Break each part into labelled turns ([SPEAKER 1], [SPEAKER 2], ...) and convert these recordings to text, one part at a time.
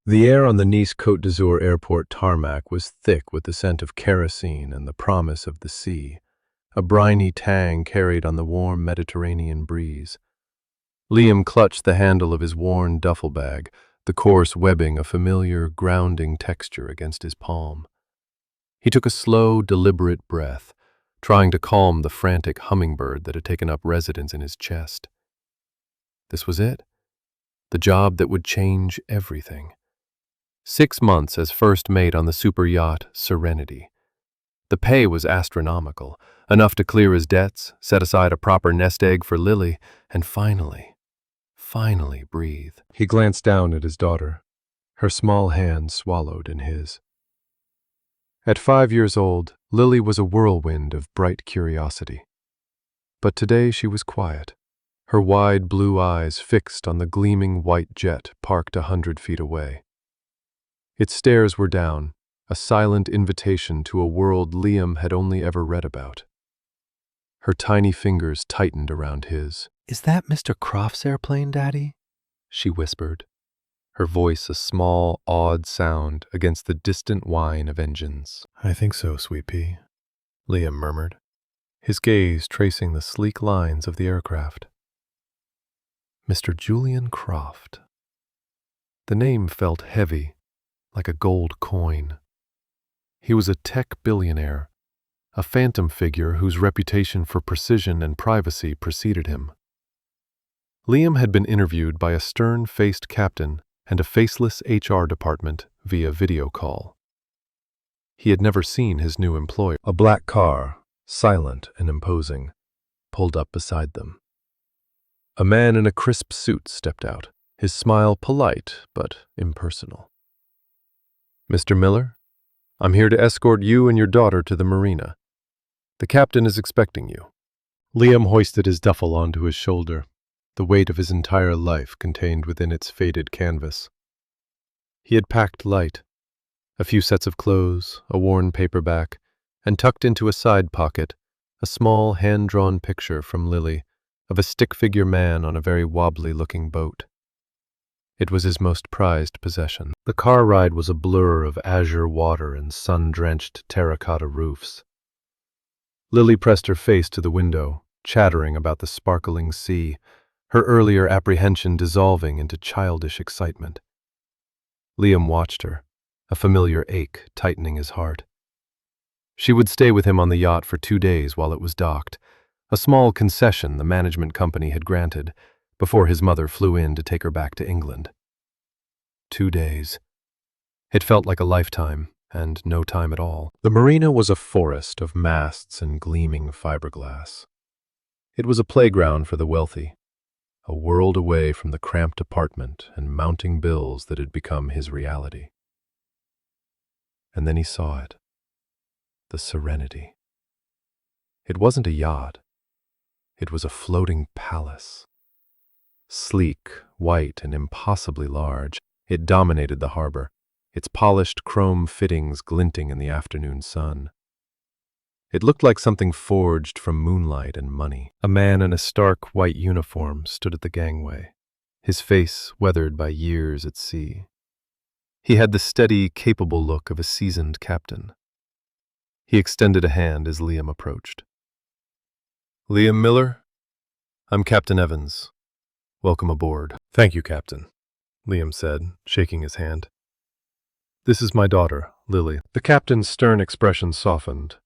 [SPEAKER 1] The air on the Nice Côte d'Azur airport tarmac was thick with the scent of kerosene and the promise of the sea, a briny tang carried on the warm Mediterranean breeze. Liam clutched the handle of his worn duffel bag, the coarse webbing a familiar, grounding texture against his palm. He took a slow, deliberate breath, trying to calm the frantic hummingbird that had taken up residence in his chest. This was it, the job that would change everything. 6 months as first mate on the super yacht Serenity. The pay was astronomical, enough to clear his debts, set aside a proper nest egg for Lily, and finally breathe. He glanced down at his daughter, her small hand swallowed in his. At 5 years old, Lily was a whirlwind of bright curiosity. But today she was quiet, her wide blue eyes fixed on the gleaming white jet parked 100 feet away. Its stairs were down, a silent invitation to a world Liam had only ever read about. Her tiny fingers tightened around his. "Is that Mr. Croft's airplane, Daddy?" she whispered, her voice a small, awed sound against the distant whine of engines. "I think so, sweet pea," Liam murmured, his gaze tracing the sleek lines of the aircraft. Mr. Julian Croft. The name felt heavy, like a gold coin. He was a tech billionaire, a phantom figure whose reputation for precision and privacy preceded him. Liam had been interviewed by a stern-faced captain and a faceless HR department via video call. He had never seen his new employer. A black car, silent and imposing, pulled up beside them. A man in a crisp suit stepped out, his smile polite but impersonal. "Mr. Miller, I'm here to escort you and your daughter to the marina. The captain is expecting you." Liam hoisted his duffel onto his shoulder, the weight of his entire life contained within its faded canvas. He had packed light, a few sets of clothes, a worn paperback, and tucked into a side pocket a small hand-drawn picture from Lily of a stick-figure man on a very wobbly-looking boat. It was his most prized possession. The car ride was a blur of azure water and sun-drenched terracotta roofs. Lily pressed her face to the window, chattering about the sparkling sea, her earlier apprehension dissolving into childish excitement. Liam watched her, a familiar ache tightening his heart. She would stay with him on the yacht for 2 days while it was docked, a small concession the management company had granted, before his mother flew in to take her back to England. 2 days. It felt like a lifetime, and no time at all. The marina was a forest of masts and gleaming fiberglass. It was a playground for the wealthy, a world away from the cramped apartment and mounting bills that had become his reality. And then he saw it. The Serenity. It wasn't a yacht. It was a floating palace. Sleek, white, and impossibly large, it dominated the harbor, its polished chrome fittings glinting in the afternoon sun. It looked like something forged from moonlight and money. A man in a stark white uniform stood at the gangway, his face weathered by years at sea. He had the steady, capable look of a seasoned captain. He extended a hand as Liam approached. "Liam Miller? I'm Captain Evans. Welcome aboard." "Thank you, Captain," Liam said, shaking his hand. "This is my daughter, Lily." The captain's stern expression softened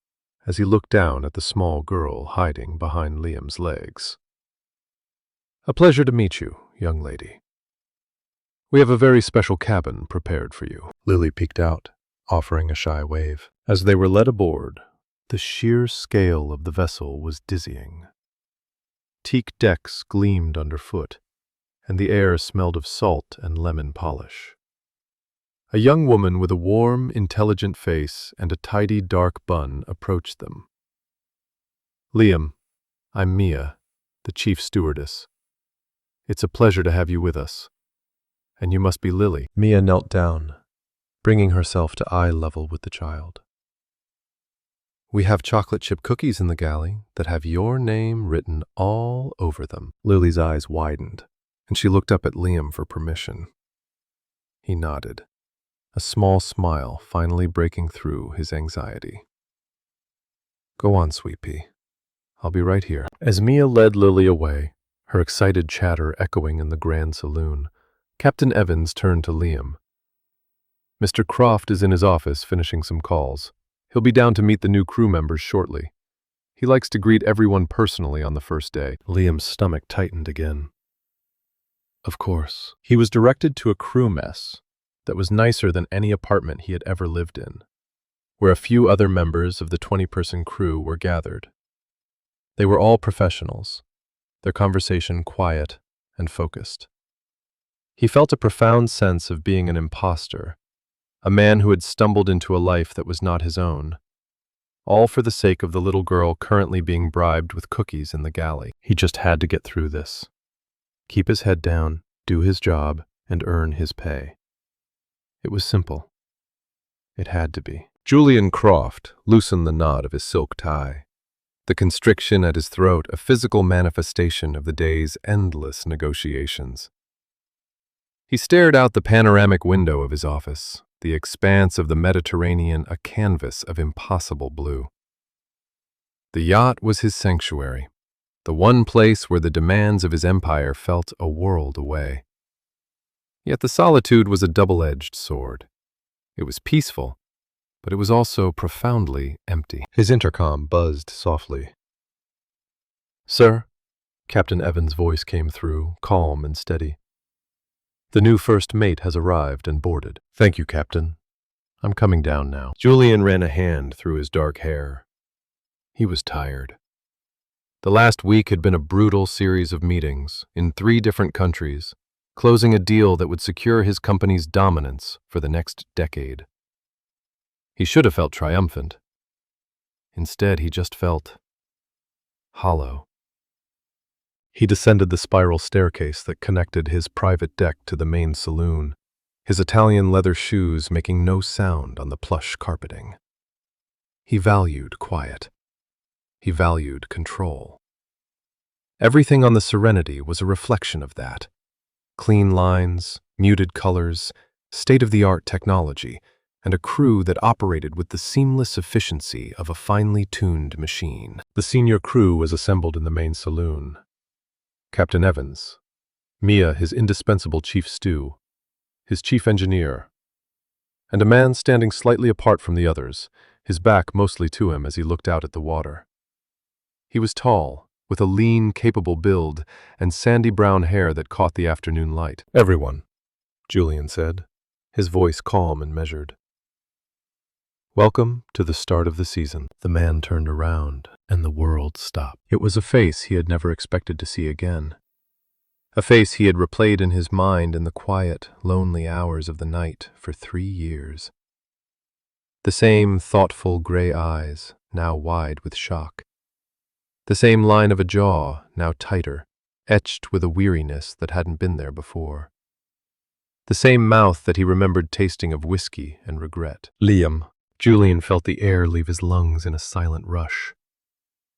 [SPEAKER 1] as he looked down at the small girl hiding behind Liam's legs. "A pleasure to meet you, young lady. We have a very special cabin prepared for you." Lily peeked out, offering a shy wave. As they were led aboard, the sheer scale of the vessel was dizzying. Teak decks gleamed underfoot, and the air smelled of salt and lemon polish. A young woman with a warm, intelligent face and a tidy, dark bun approached them. "Liam, I'm Mia, the chief stewardess. It's a pleasure to have you with us. And you must be Lily." Mia knelt down, bringing herself to eye level with the child. "We have chocolate chip cookies in the galley that have your name written all over them." Lily's eyes widened, and she looked up at Liam for permission. He nodded. a small smile finally breaking through his anxiety. "Go on, sweet pea. I'll be right here." As Mia led Lily away, her excited chatter echoing in the grand saloon, Captain Evans turned to Liam. "Mr. Croft is in his office finishing some calls. He'll be down to meet the new crew members shortly. He likes to greet everyone personally on the first day." Liam's stomach tightened again. Of course. He was directed to a crew mess that was nicer than any apartment he had ever lived in, where a few other members of the 20-person crew were gathered. They were all professionals, their conversation quiet and focused. He felt a profound sense of being an imposter, a man who had stumbled into a life that was not his own, all for the sake of the little girl currently being bribed with cookies in the galley. He just had to get through this. Keep his head down, do his job, and earn his pay. It was simple. It had to be. Julian Croft loosened the knot of his silk tie, the constriction at his throat a physical manifestation of the day's endless negotiations. He stared out the panoramic window of his office, the expanse of the Mediterranean a canvas of impossible blue. The yacht was his sanctuary, the one place where the demands of his empire felt a world away. Yet the solitude was a double-edged sword. It was peaceful, but it was also profoundly empty. His intercom buzzed softly. "Sir," Captain Evans' voice came through, calm and steady. "The new first mate has arrived and boarded." "Thank you, Captain. I'm coming down now." Julian ran a hand through his dark hair. He was tired. The last week had been a brutal series of meetings in 3 different countries, closing a deal that would secure his company's dominance for the next decade. He should have felt triumphant. Instead, he just felt hollow. He descended the spiral staircase that connected his private deck to the main saloon, his Italian leather shoes making no sound on the plush carpeting. He valued quiet. He valued control. Everything on the Serenity was a reflection of that. Clean lines, muted colors, state-of-the-art technology, and a crew that operated with the seamless efficiency of a finely tuned machine. The senior crew was assembled in the main saloon. Captain Evans, Mia, his indispensable chief stew, his chief engineer, and a man standing slightly apart from the others, his back mostly to him as he looked out at the water. He was tall, with a lean, capable build and sandy brown hair that caught the afternoon light. "Everyone," Julian said, his voice calm and measured. "Welcome to the start of the season." The man turned around, and the world stopped. It was a face he had never expected to see again. A face he had replayed in his mind in the quiet, lonely hours of the night for 3 years. The same thoughtful gray eyes, now wide with shock. The same line of a jaw, now tighter, etched with a weariness that hadn't been there before. The same mouth that he remembered tasting of whiskey and regret. Liam. Julian felt the air leave his lungs in a silent rush.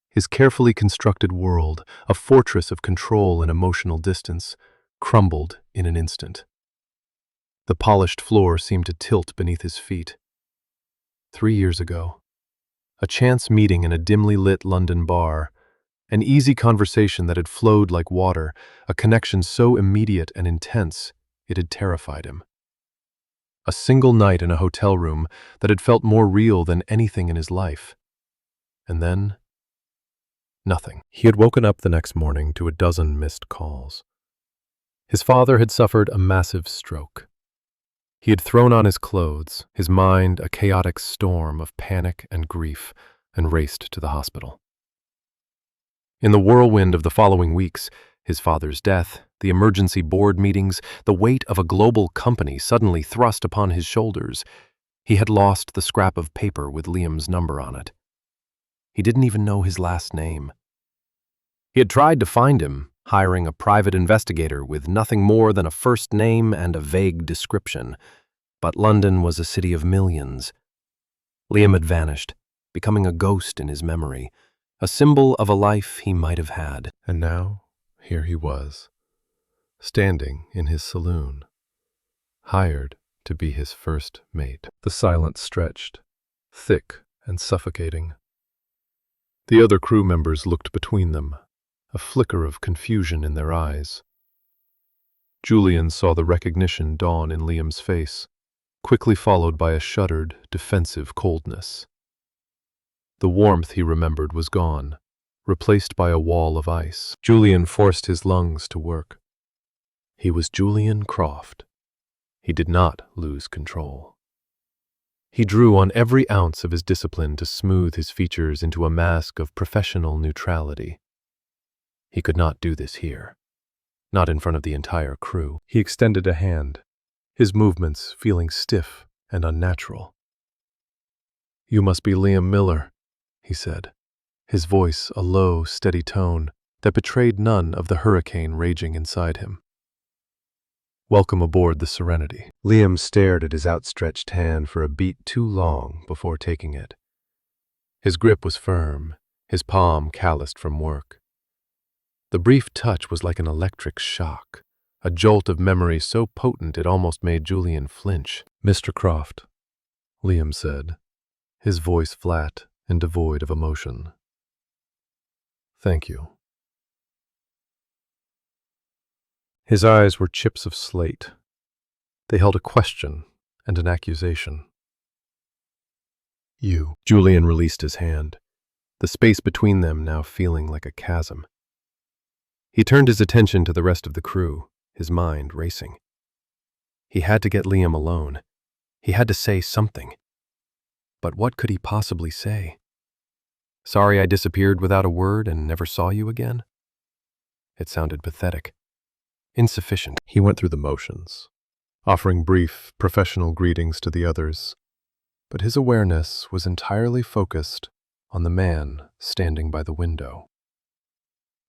[SPEAKER 1] His carefully constructed world, a fortress of control and emotional distance, crumbled in an instant. The polished floor seemed to tilt beneath his feet. 3 years ago, a chance meeting in a dimly lit London bar, an easy conversation that had flowed like water, a connection so immediate and intense it had terrified him. A single night in a hotel room that had felt more real than anything in his life. And then, nothing. He had woken up the next morning to a dozen missed calls. His father had suffered a massive stroke. He had thrown on his clothes, his mind a chaotic storm of panic and grief, and raced to the hospital. In the whirlwind of the following weeks, his father's death, the emergency board meetings, the weight of a global company suddenly thrust upon his shoulders, he had lost the scrap of paper with Liam's number on it. He didn't even know his last name. He had tried to find him, hiring a private investigator with nothing more than a first name and a vague description. But London was a city of millions. Liam had vanished, becoming a ghost in his memory, a symbol of a life he might have had. And now, here he was, standing in his saloon, hired to be his first mate. The silence stretched, thick and suffocating. The other crew members looked between them, a flicker of confusion in their eyes. Julian saw the recognition dawn in Liam's face, quickly followed by a shuddered, defensive coldness. The warmth he remembered was gone, replaced by a wall of ice. Julian forced his lungs to work. He was Julian Croft. He did not lose control. He drew on every ounce of his discipline to smooth his features into a mask of professional neutrality. He could not do this here, not in front of the entire crew. He extended a hand, his movements feeling stiff and unnatural. "You must be Liam Miller," he said, his voice a low, steady tone that betrayed none of the hurricane raging inside him. "Welcome aboard the Serenity." Liam stared at his outstretched hand for a beat too long before taking it. His grip was firm, his palm calloused from work. The brief touch was like an electric shock, a jolt of memory so potent it almost made Julian flinch. "Mr. Croft," Liam said, his voice flat and devoid of emotion. "Thank you." His eyes were chips of slate. They held a question and an accusation. "You." Julian released his hand, the space between them now feeling like a chasm. He turned his attention to the rest of the crew, his mind racing. He had to get Liam alone. He had to say something. But what could he possibly say? "Sorry I disappeared without a word and never saw you again?" It sounded pathetic. Insufficient. He went through the motions, offering brief, professional greetings to the others, but his awareness was entirely focused on the man standing by the window.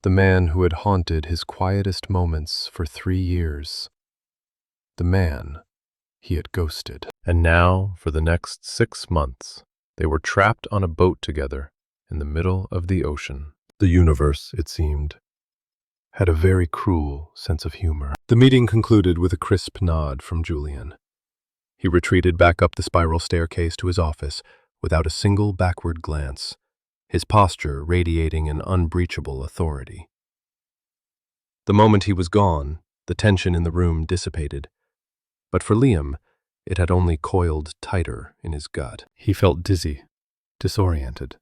[SPEAKER 1] The man who had haunted his quietest moments for 3 years. The man he had ghosted. And now, for the next 6 months, they were trapped on a boat together in the middle of the ocean. The universe, it seemed, had a very cruel sense of humor. The meeting concluded with a crisp nod from Julian. He retreated back up the spiral staircase to his office without a single backward glance, his posture radiating an unbreachable authority. The moment he was gone, the tension in the room dissipated, but for Liam, it had only coiled tighter in his gut. He felt dizzy, disoriented.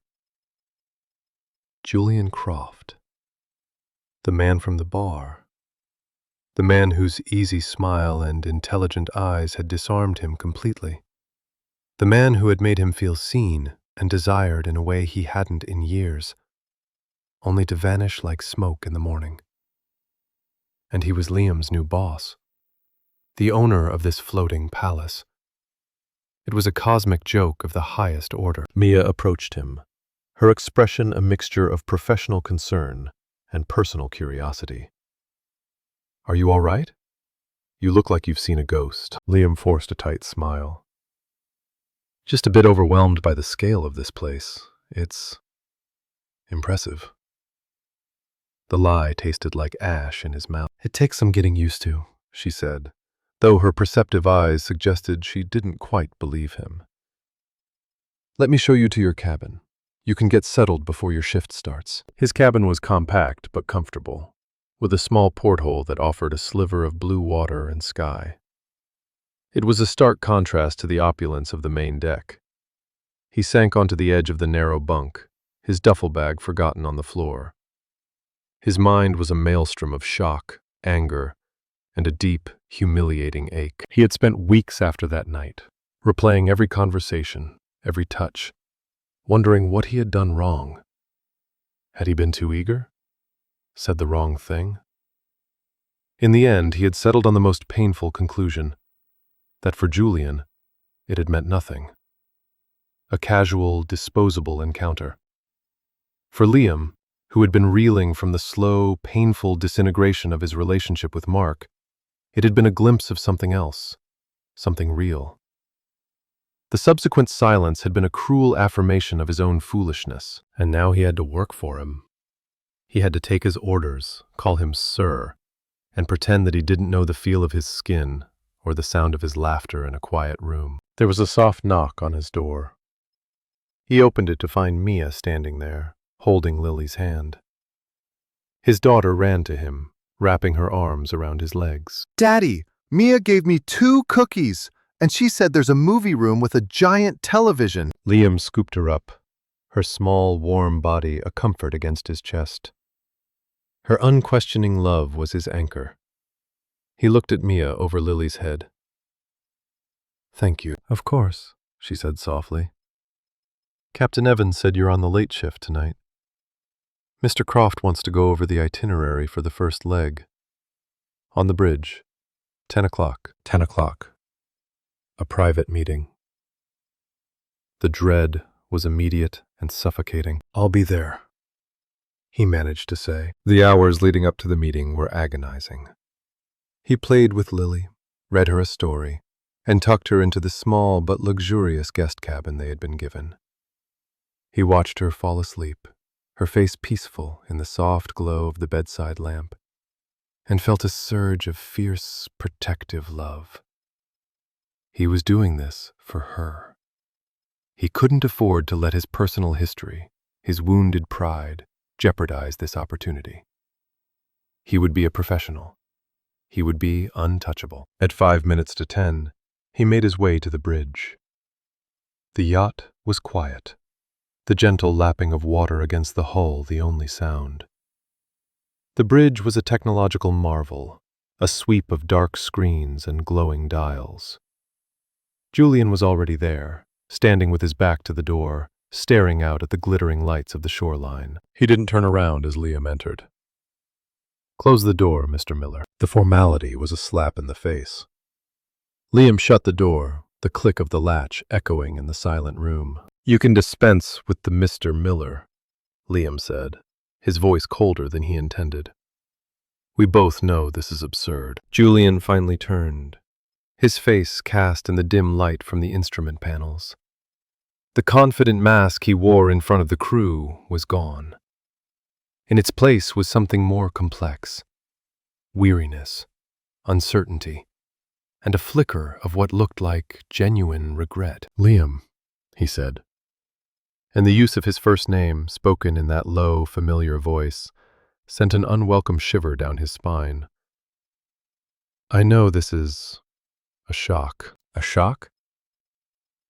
[SPEAKER 1] Julian Croft. The man from the bar. The man whose easy smile and intelligent eyes had disarmed him completely. The man who had made him feel seen and desired in a way he hadn't in years, only to vanish like smoke in the morning. And he was Liam's new boss, the owner of this floating palace. It was a cosmic joke of the highest order. Mia approached him, her expression a mixture of professional concern and personal curiosity. "Are you all right? You look like you've seen a ghost." Liam forced a tight smile. "Just a bit overwhelmed by the scale of this place. It's impressive." The lie tasted like ash in his mouth. "It takes some getting used to," she said, though her perceptive eyes suggested she didn't quite believe him. "Let me show you to your cabin. You can get settled before your shift starts." His cabin was compact but comfortable, with a small porthole that offered a sliver of blue water and sky. It was a stark contrast to the opulence of the main deck. He sank onto the edge of the narrow bunk, his duffel bag forgotten on the floor. His mind was a maelstrom of shock, anger, and a deep, humiliating ache. He had spent weeks after that night, replaying every conversation, every touch, wondering what he had done wrong. Had he been too eager? Said the wrong thing? In the end, he had settled on the most painful conclusion, that for Julian, it had meant nothing. A casual, disposable encounter. For Liam, who had been reeling from the slow, painful disintegration of his relationship with Mark, it had been a glimpse of something else, something real. The subsequent silence had been a cruel affirmation of his own foolishness, and now he had to work for him. He had to take his orders, call him Sir, and pretend that he didn't know the feel of his skin or the sound of his laughter in a quiet room. There was a soft knock on his door. He opened it to find Mia standing there, holding Lily's hand. His daughter ran to him, wrapping her arms around his legs.
[SPEAKER 2] "Daddy, Mia gave me 2 cookies, and she said there's a movie room with a giant television."
[SPEAKER 1] Liam scooped her up, her small, warm body a comfort against his chest. Her unquestioning love was his anchor. He looked at Mia over Lily's head. "Thank you." "Of course," she said softly. "Captain Evans said you're on the late shift tonight. Mr. Croft wants to go over the itinerary for the first leg. On the bridge. 10 o'clock. 10 o'clock. A private meeting." The dread was immediate and suffocating. "I'll be there," he managed to say. The hours leading up to the meeting were agonizing. He played with Lily, read her a story, and tucked her into the small but luxurious guest cabin they had been given. He watched her fall asleep, her face peaceful in the soft glow of the bedside lamp, and felt a surge of fierce, protective love. He was doing this for her. He couldn't afford to let his personal history, his wounded pride, jeopardize this opportunity. He would be a professional. He would be untouchable. At 5 minutes to 10, he made his way to the bridge. The yacht was quiet, the gentle lapping of water against the hull the only sound. The bridge was a technological marvel, a sweep of dark screens and glowing dials. Julian was already there, standing with his back to the door, staring out at the glittering lights of the shoreline. He didn't turn around as Liam entered. "Close the door, Mr. Miller." The formality was a slap in the face. Liam shut the door, the click of the latch echoing in the silent room. "You can dispense with the Mr. Miller," Liam said, his voice colder than he intended. "We both know this is absurd." Julian finally turned, his face cast in the dim light from the instrument panels. The confident mask he wore in front of the crew was gone. In its place was something more complex: weariness, uncertainty, and a flicker of what looked like genuine regret. "Liam," he said, and the use of his first name, spoken in that low, familiar voice, sent an unwelcome shiver down his spine. "I know this is a shock." "A shock?"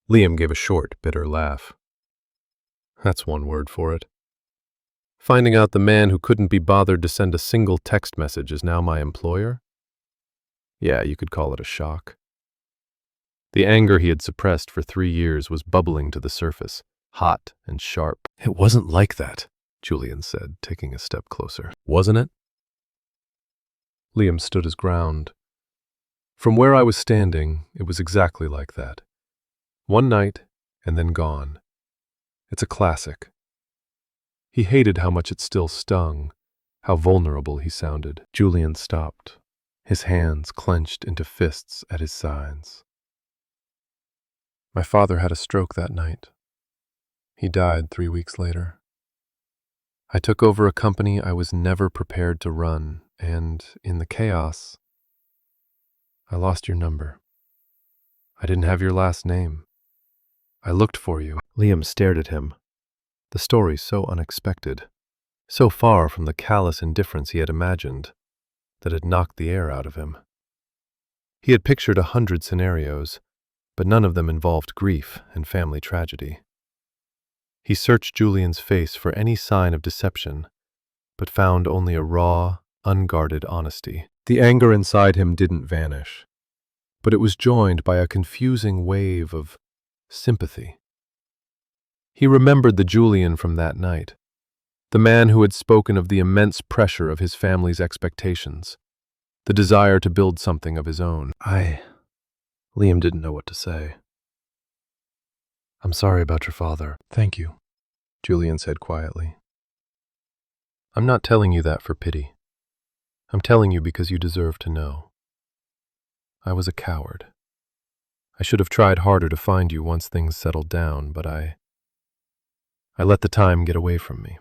[SPEAKER 1] Liam gave a short, bitter laugh. "That's one word for it. Finding out the man who couldn't be bothered to send a single text message is now my employer? Yeah, you could call it a shock." The anger he had suppressed for 3 years was bubbling to the surface, hot and sharp. "It wasn't like that," Julian said, taking a step closer. "Wasn't it?" Liam stood his ground. "From where I was standing, it was exactly like that. One night, and then gone. It's a classic." He hated how much it still stung, how vulnerable he sounded. Julian stopped, his hands clenched into fists at his sides. "My father had a stroke that night. He died 3 weeks later. I took over a company I was never prepared to run, and in the chaos, I lost your number. I didn't have your last name. I looked for you." Liam stared at him, the story so unexpected, so far from the callous indifference he had imagined, that it knocked the air out of him. He had pictured 100 scenarios, but none of them involved grief and family tragedy. He searched Julian's face for any sign of deception, but found only a raw, unguarded honesty. The anger inside him didn't vanish, but it was joined by a confusing wave of sympathy. He remembered the Julian from that night, the man who had spoken of the immense pressure of his family's expectations, the desire to build something of his own. Liam didn't know what to say. "I'm sorry about your father." "Thank you," Julian said quietly. "I'm not telling you that for pity. I'm telling you because you deserve to know. I was a coward. I should have tried harder to find you once things settled down, but I let the time get away from me.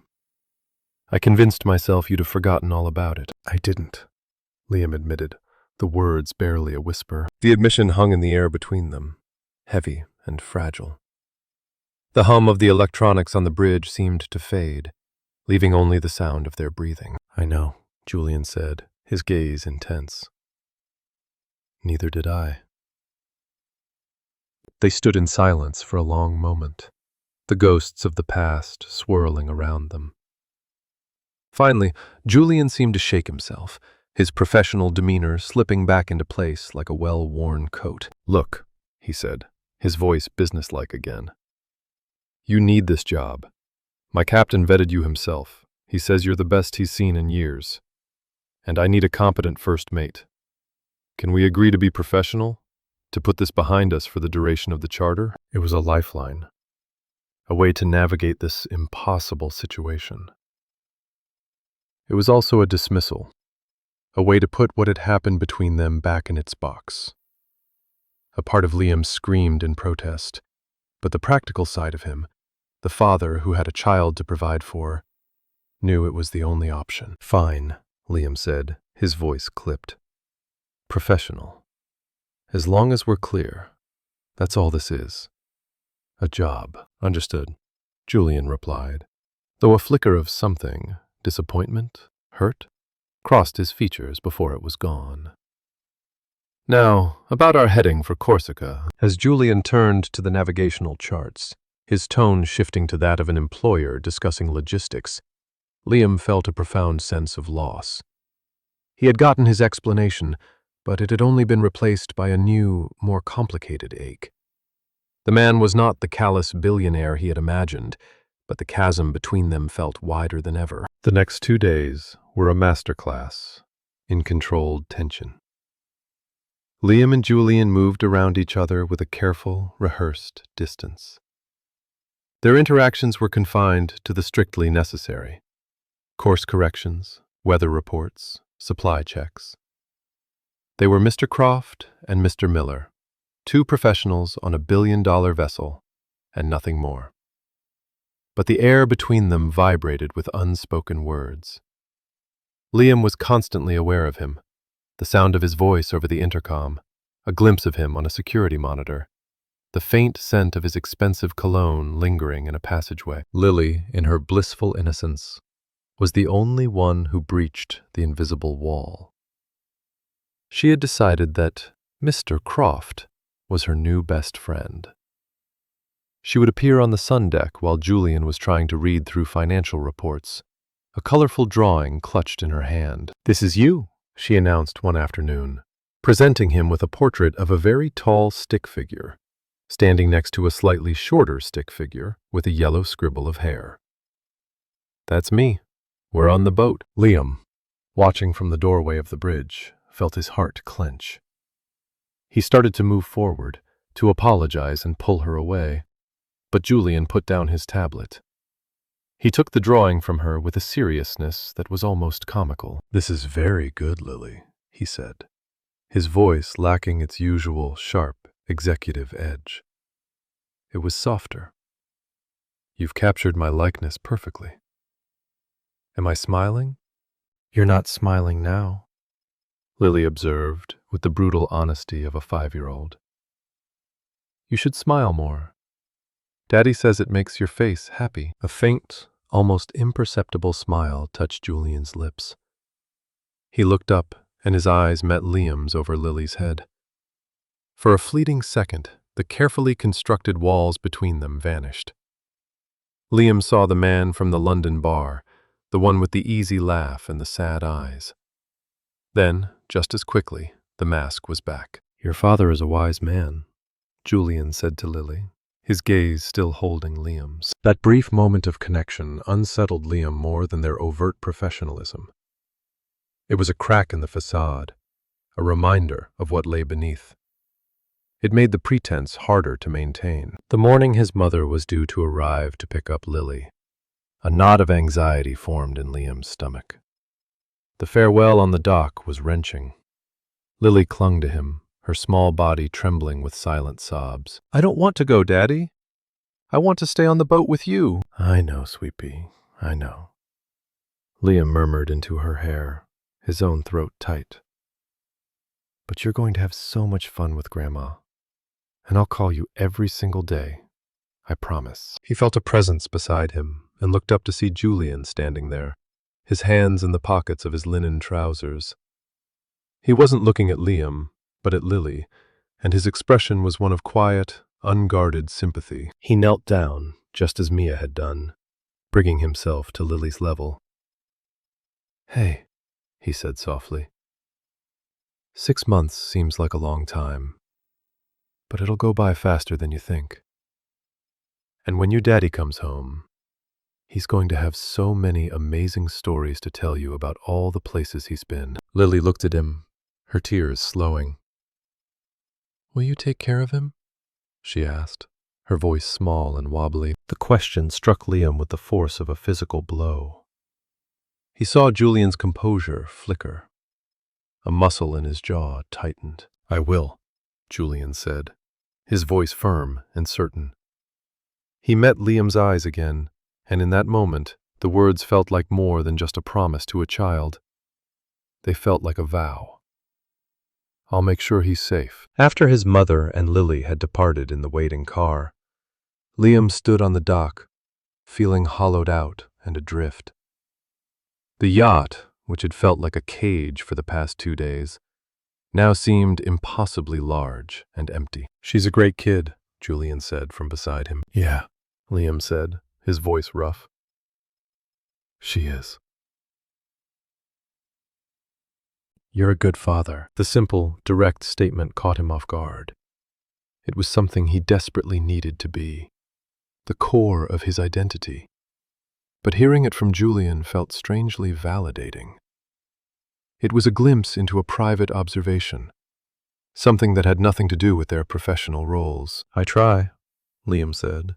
[SPEAKER 1] I convinced myself you'd have forgotten all about it." "I didn't," Liam admitted, the words barely a whisper. The admission hung in the air between them, heavy and fragile. The hum of the electronics on the bridge seemed to fade, leaving only the sound of their breathing. "I know," Julian said, his gaze intense. "Neither did I." They stood in silence for a long moment, the ghosts of the past swirling around them. Finally, Julian seemed to shake himself, his professional demeanor slipping back into place like a well-worn coat. "Look," he said, his voice businesslike again. "You need this job. My captain vetted you himself. He says you're the best he's seen in years. And I need a competent first mate. Can we agree to be professional? To put this behind us for the duration of the charter?" It was a lifeline, a way to navigate this impossible situation. It was also a dismissal, a way to put what had happened between them back in its box. A part of Liam screamed in protest, but the practical side of him, the father who had a child to provide for, knew it was the only option. "Fine," Liam said, his voice clipped. "Professional. As long as we're clear, that's all this is. A job." "Understood," Julian replied, though a flicker of something, disappointment, hurt, crossed his features before it was gone. "Now, about our heading for Corsica." As Julian turned to the navigational charts, his tone shifting to that of an employer discussing logistics, Liam felt a profound sense of loss. He had gotten his explanation, but it had only been replaced by a new, more complicated ache. The man was not the callous billionaire he had imagined, but the chasm between them felt wider than ever. The next 2 days were a masterclass in controlled tension. Liam and Julian moved around each other with a careful, rehearsed distance. Their interactions were confined to the strictly necessary: course corrections, weather reports, supply checks. They were Mr. Croft and Mr. Miller, two professionals on a billion-dollar vessel, and nothing more. But the air between them vibrated with unspoken words. Liam was constantly aware of him, the sound of his voice over the intercom, a glimpse of him on a security monitor, the faint scent of his expensive cologne lingering in a passageway. Lily, in her blissful innocence, was the only one who breached the invisible wall. She had decided that Mr. Croft was her new best friend. She would appear on the sun deck while Julian was trying to read through financial reports, a colorful drawing clutched in her hand. "This is you," she announced one afternoon, presenting him with a portrait of a very tall stick figure, standing next to a slightly shorter stick figure with a yellow scribble of hair. "That's me. We're on the boat." Liam, watching from the doorway of the bridge, felt his heart clench. He started to move forward, to apologize and pull her away, but Julian put down his tablet. He took the drawing from her with a seriousness that was almost comical. "This is very good, Lily," he said, his voice lacking its usual sharp, executive edge. It was softer. "You've captured my likeness perfectly." "Am I smiling?" "You're not smiling now," Lily observed with the brutal honesty of a 5-year-old. "You should smile more. Daddy says it makes your face happy." A faint, almost imperceptible smile touched Julian's lips. He looked up, and his eyes met Liam's over Lily's head. For a fleeting second, the carefully constructed walls between them vanished. Liam saw the man from the London bar, the one with the easy laugh and the sad eyes. Then, just as quickly, the mask was back. "Your father is a wise man," Julian said to Lily, his gaze still holding Liam's. That brief moment of connection unsettled Liam more than their overt professionalism. It was a crack in the facade, a reminder of what lay beneath. It made the pretense harder to maintain. The morning his mother was due to arrive to pick up Lily, a knot of anxiety formed in Liam's stomach. The farewell on the dock was wrenching. Lily clung to him, her small body trembling with silent sobs. "I don't want to go, Daddy. I want to stay on the boat with you." "I know, sweet pea, I know," Liam murmured into her hair, his own throat tight. but you're going to have so much fun with Grandma. And I'll call you every single day. I promise." He felt a presence beside him and looked up to see Julian standing there, his hands in the pockets of his linen trousers. He wasn't looking at Liam, but at Lily, and his expression was one of quiet, unguarded sympathy. He knelt down, just as Mia had done, bringing himself to Lily's level. "Hey," he said softly. "6 months seems like a long time, but it'll go by faster than you think. And when your daddy comes home, he's going to have so many amazing stories to tell you about all the places he's been." Lily looked at him, her tears slowing. "Will you take care of him?" she asked, her voice small and wobbly. The question struck Liam with the force of a physical blow. He saw Julian's composure flicker. A muscle in his jaw tightened. "I will," Julian said, his voice firm and certain. He met Liam's eyes again, and in that moment, the words felt like more than just a promise to a child. They felt like a vow. "I'll make sure he's safe." After his mother and Lily had departed in the waiting car, Liam stood on the dock, feeling hollowed out and adrift. The yacht, which had felt like a cage for the past 2 days, now seemed impossibly large and empty. "She's a great kid," Julian said from beside him. "Yeah," Liam said, his voice rough. "She is." "You're a good father." The simple, direct statement caught him off guard. It was something he desperately needed to be, the core of his identity. But hearing it from Julian felt strangely validating. It was a glimpse into a private observation, something that had nothing to do with their professional roles. "I try," Liam said,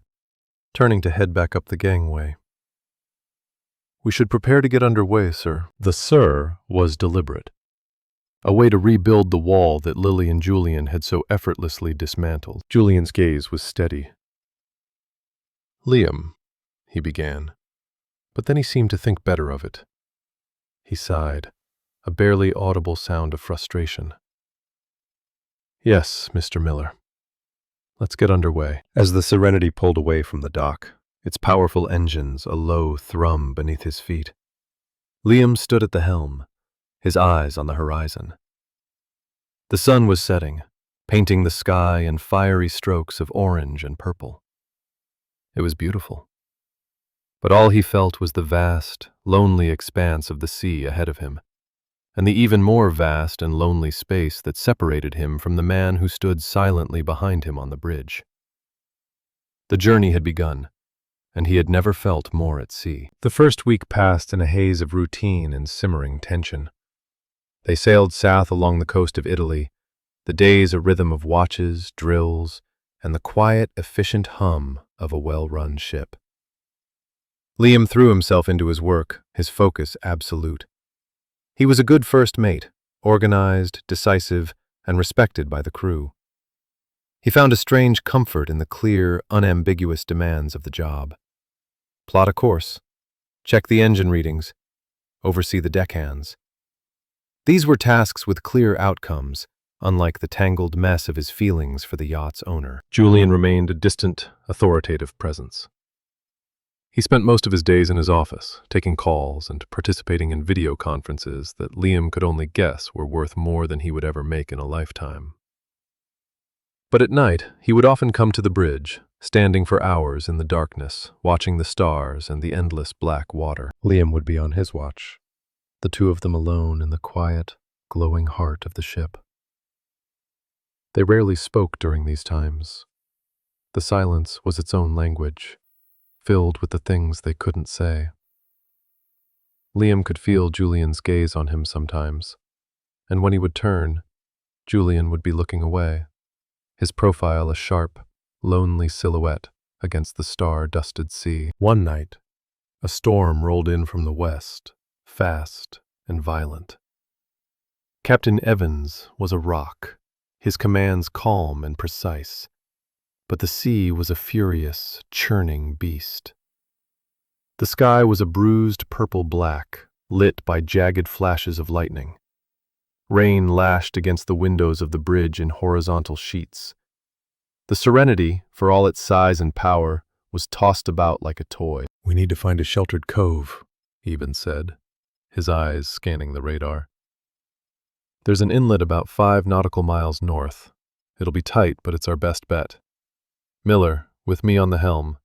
[SPEAKER 1] turning to head back up the gangway. "We should prepare to get underway, sir." The "sir" was deliberate, a way to rebuild the wall that Lily and Julian had so effortlessly dismantled. Julian's gaze was steady. "Liam," he began, but then he seemed to think better of it. He sighed, a barely audible sound of frustration. "Yes, Mr. Miller. Let's get underway." As the Serenity pulled away from the dock, its powerful engines a low thrum beneath his feet, Liam stood at the helm, his eyes on the horizon. The sun was setting, painting the sky in fiery strokes of orange and purple. It was beautiful. But all he felt was the vast, lonely expanse of the sea ahead of him, and the even more vast and lonely space that separated him from the man who stood silently behind him on the bridge. The journey had begun, and he had never felt more at sea. The first week passed in a haze of routine and simmering tension. They sailed south along the coast of Italy, the days a rhythm of watches, drills, and the quiet, efficient hum of a well-run ship. Liam threw himself into his work, his focus absolute. He was a good first mate, organized, decisive, and respected by the crew. He found a strange comfort in the clear, unambiguous demands of the job. Plot a course, check the engine readings, oversee the deckhands. These were tasks with clear outcomes, unlike the tangled mess of his feelings for the yacht's owner. Julian remained a distant, authoritative presence. He spent most of his days in his office, taking calls and participating in video conferences that Liam could only guess were worth more than he would ever make in a lifetime. But at night, he would often come to the bridge, standing for hours in the darkness, watching the stars and the endless black water. Liam would be on his watch, the two of them alone in the quiet, glowing heart of the ship. They rarely spoke during these times. The silence was its own language, filled with the things they couldn't say. Liam could feel Julian's gaze on him sometimes, and when he would turn, Julian would be looking away, his profile a sharp, lonely silhouette against the star-dusted sea. One night, a storm rolled in from the west, fast and violent. Captain Evans was a rock, his commands calm and precise, but the sea was a furious, churning beast. The sky was a bruised purple-black, lit by jagged flashes of lightning. Rain lashed against the windows of the bridge in horizontal sheets. The Serenity, for all its size and power, was tossed about like a toy. "We need to find a sheltered cove," Eben said, his eyes scanning the radar. "There's an inlet about 5 nautical miles north. It'll be tight, but it's our best bet. Miller, with me on the helm.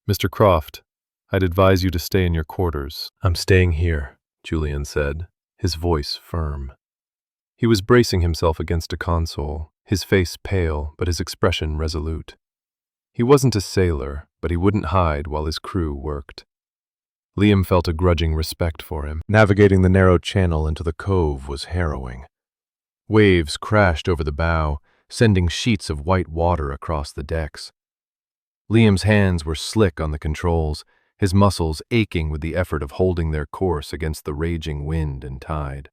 [SPEAKER 1] Mr. Croft, I'd advise you to stay in your quarters." "I'm staying here," Julian said, his voice firm. He was bracing himself against a console, his face pale but his expression resolute. He wasn't a sailor, but he wouldn't hide while his crew worked. Liam felt a grudging respect for him. Navigating the narrow channel into the cove was harrowing. Waves crashed over the bow, sending sheets of white water across the decks. Liam's hands were slick on the controls, his muscles aching with the effort of holding their course against the raging wind and tide.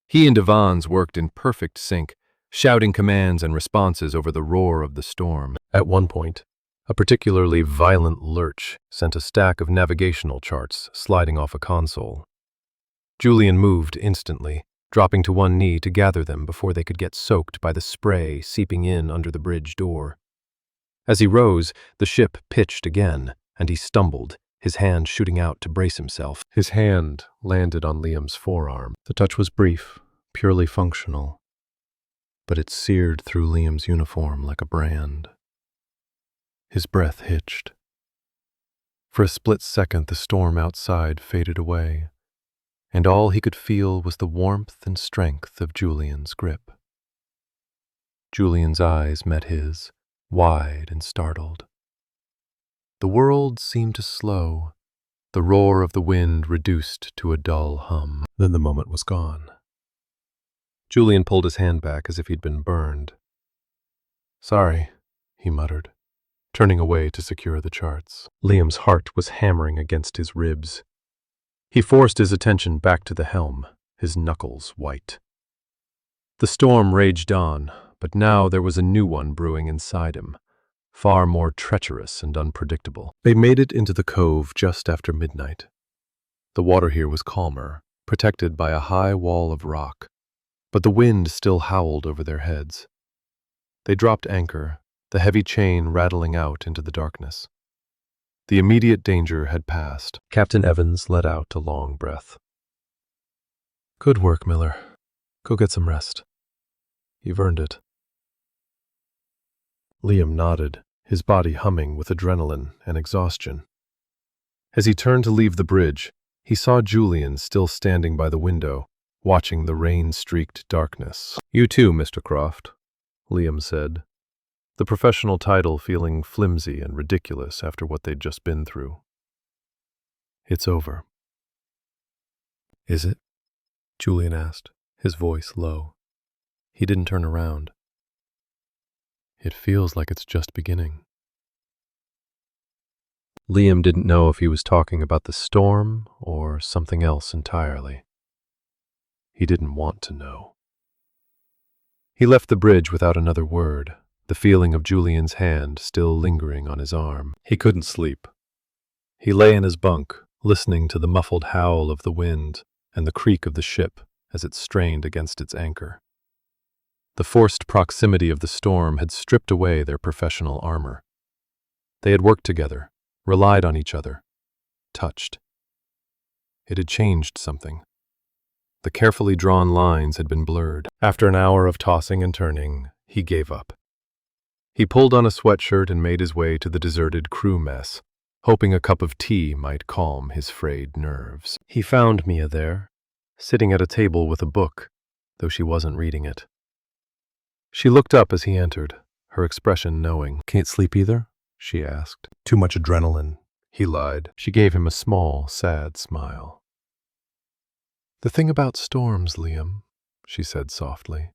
[SPEAKER 1] He and Devons worked in perfect sync, shouting commands and responses over the roar of the storm. At one point, a particularly violent lurch sent a stack of navigational charts sliding off a console. Julian moved instantly, dropping to one knee to gather them before they could get soaked by the spray seeping in under the bridge door. As he rose, the ship pitched again, and he stumbled, his hand shooting out to brace himself. His hand landed on Liam's forearm. The touch was brief, purely functional, but it seared through Liam's uniform like a brand. His breath hitched. For a split second, the storm outside faded away, and all he could feel was the warmth and strength of Julian's grip. Julian's eyes met his, wide and startled. The world seemed to slow, the roar of the wind reduced to a dull hum. Then the moment was gone. Julian pulled his hand back as if he'd been burned. "Sorry," he muttered, turning away to secure the charts. Liam's heart was hammering against his ribs. He forced his attention back to the helm, his knuckles white. The storm raged on, but now there was a new one brewing inside him, far more treacherous and unpredictable. They made it into the cove just after midnight. The water here was calmer, protected by a high wall of rock, but the wind still howled over their heads. They dropped anchor, the heavy chain rattling out into the darkness. The immediate danger had passed. Captain Evans let out a long breath. "Good work, Miller. Go get some rest. You've earned it." Liam nodded, his body humming with adrenaline and exhaustion. As he turned to leave the bridge, he saw Julian still standing by the window, watching the rain-streaked darkness. "You too, Mr. Croft," Liam said, the professional title feeling flimsy and ridiculous after what they'd just been through. "It's over." "Is it?" Julian asked, his voice low. He didn't turn around. "It feels like it's just beginning." Liam didn't know if he was talking about the storm or something else entirely. He didn't want to know. He left the bridge without another word, the feeling of Julian's hand still lingering on his arm. He couldn't sleep. He lay in his bunk, listening to the muffled howl of the wind and the creak of the ship as it strained against its anchor. The forced proximity of the storm had stripped away their professional armor. They had worked together, relied on each other, touched. It had changed something. The carefully drawn lines had been blurred. After an hour of tossing and turning, he gave up. He pulled on a sweatshirt and made his way to the deserted crew mess, hoping a cup of tea might calm his frayed nerves. He found Mia there, sitting at a table with a book, though she wasn't reading it. She looked up as he entered, her expression knowing. "Can't sleep either?" she asked. "Too much adrenaline," he lied. She gave him a small, sad smile. "The thing about storms, Liam," she said softly,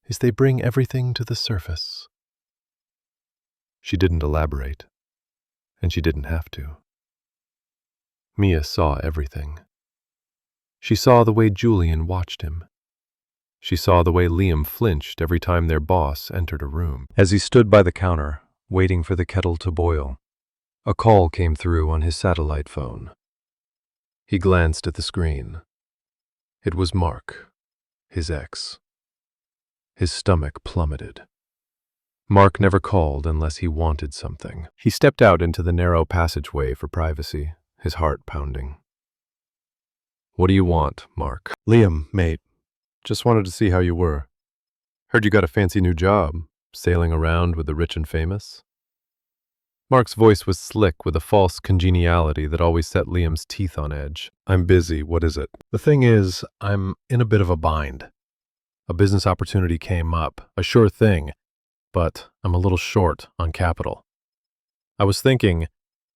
[SPEAKER 1] "is they bring everything to the surface." She didn't elaborate, and she didn't have to. Mia saw everything. She saw the way Julian watched him. She saw the way Liam flinched every time their boss entered a room. As he stood by the counter, waiting for the kettle to boil, a call came through on his satellite phone. He glanced at the screen. It was Mark, His ex. His stomach plummeted. Mark never called unless he wanted something. He stepped out into the narrow passageway for privacy, his heart pounding. "What do you want, Mark?" "Liam, mate. Just wanted to see how you were. Heard you got a fancy new job, sailing around with the rich and famous." Mark's voice was slick with a false congeniality that always set Liam's teeth on edge. "I'm busy. What is it?" "The thing is, I'm in a bit of a bind. A business opportunity came up, a sure thing, but I'm a little short on capital. I was thinking,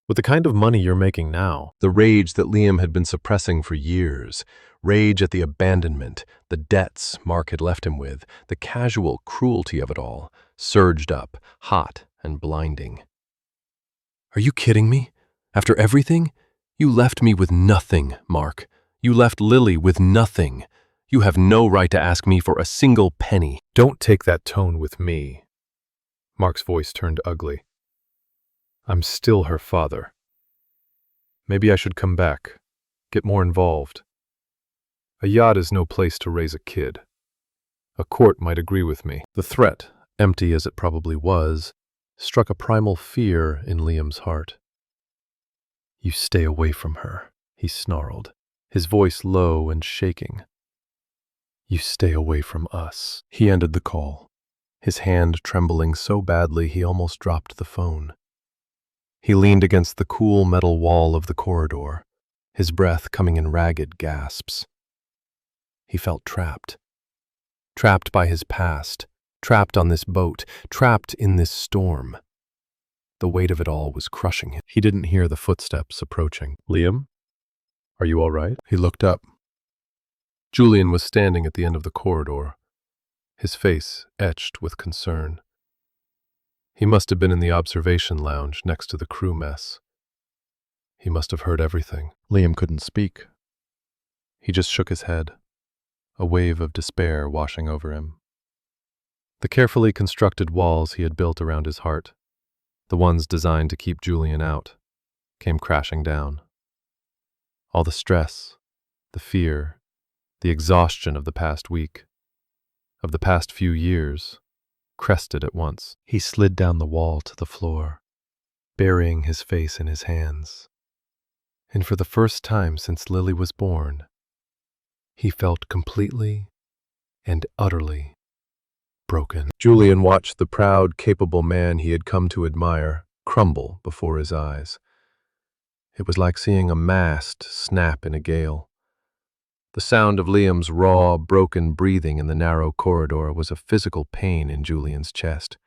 [SPEAKER 1] with the kind of money you're making now," the rage that Liam had been suppressing for years, rage at the abandonment, the debts Mark had left him with, the casual cruelty of it all, surged up, hot and blinding. "Are you kidding me? After everything? You left me with nothing, Mark. You left Lily with nothing. You have no right to ask me for a single penny." "Don't take that tone with me." Mark's voice turned ugly. "I'm still her father. Maybe I should come back, get more involved. A yacht is no place to raise a kid. A court might agree with me." The threat, empty as it probably was, struck a primal fear in Liam's heart. "You stay away from her," he snarled, his voice low and shaking. "You stay away from us." He ended the call, his hand trembling so badly he almost dropped the phone. He leaned against the cool metal wall of the corridor, his breath coming in ragged gasps. He felt trapped. Trapped by his past, trapped on this boat, trapped in this storm. The weight of it all was crushing him. He didn't hear the footsteps approaching. "Liam? Are you all right?" He looked up. Julian was standing at the end of the corridor, his face etched with concern. He must have been in the observation lounge next to the crew mess. He must have heard everything. Liam couldn't speak. He just shook his head, a wave of despair washing over him. The carefully constructed walls he had built around his heart, the ones designed to keep Julian out, came crashing down. All the stress, the fear, the exhaustion of the past week, of the past few years, crested at once. He slid down the wall to the floor, burying his face in his hands. And for the first time since Lily was born, he felt completely and utterly broken. Julian watched the proud, capable man he had come to admire crumble before his eyes. It was like seeing a mast snap in a gale. The sound of Liam's raw, broken breathing in the narrow corridor was a physical pain in Julian's chest.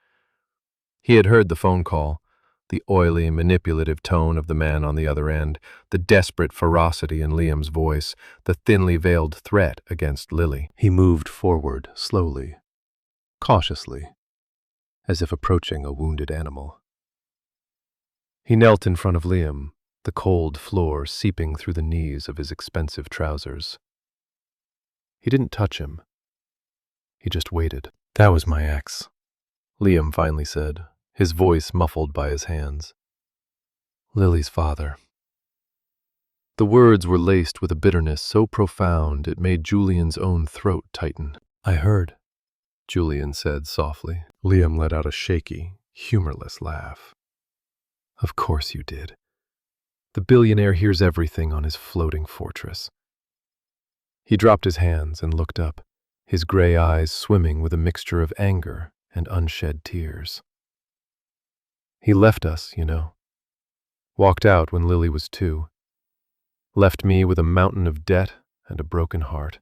[SPEAKER 1] He had heard the phone call, the oily, manipulative tone of the man on the other end, the desperate ferocity in Liam's voice, the thinly veiled threat against Lily. He moved forward slowly, cautiously, as if approaching a wounded animal. He knelt in front of Liam, the cold floor seeping through the knees of his expensive trousers. He didn't touch him. He just waited. "That was my ex," Liam finally said, his voice muffled by his hands. "Lily's father." The words were laced with a bitterness so profound it made Julian's own throat tighten. "I heard," Julian said softly. Liam let out a shaky, humorless laugh. "Of course you did. The billionaire hears everything on his floating fortress." He dropped his hands and looked up, his gray eyes swimming with a mixture of anger and unshed tears. "He left us, you know. Walked out when Lily was 2. Left me with a mountain of debt and a broken heart.